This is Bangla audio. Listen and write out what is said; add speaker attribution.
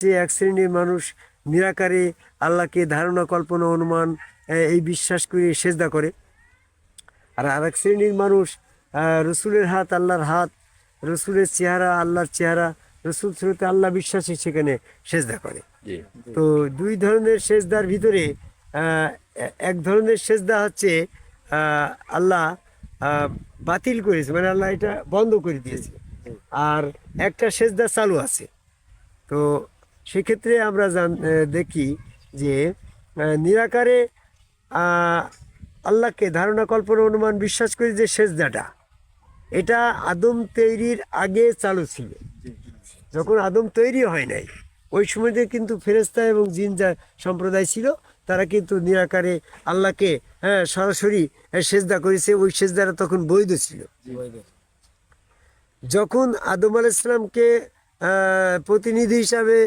Speaker 1: যে এক শ্রেণীর মানুষ নিরাকারে আল্লাহকে ধারণা কল্পনা অনুমান এই বিশ্বাস করে সেজদা করে, আর আরেক শ্রেণীর মানুষ রসুলের হাত আল্লাহর হাত, রসুলের চেহারা আল্লাহর চেহারা, রসুল স্রোতে আল্লাহ বিশ্বাসী সেখানে সেজদা করে।
Speaker 2: জি
Speaker 1: তো দুই ধরনের সেজদার ভিতরে আহ, এক ধরনের সেজদা হচ্ছে আল্লাহ বাতিল করেছে, মানে আল্লাহ এটা বন্ধ করে দিয়েছে, আর একটা সেজদা চালু আছে। তো সেক্ষেত্রে আমরা দেখি যে নিরাকারে আহ, আল্লাহকে ধারণা কল্পনা অনুমান বিশ্বাস করি যে সেজদাটা এটা আদম তৈরির আগে চালু ছিল। যখন আদম তৈরি হয় নাই ওই সময়তে কিন্তু ফেরেশতা এবং জিন যা সম্প্রদায় ছিল তারা কিন্তু নিরাকারে আল্লাহকে সরাসরি সেজদা করেছে। ওই সেজদাটা তখন বৈধ ছিল। যখন আদম আলাইহিস সালামকে প্রতিনিধি হিসাবে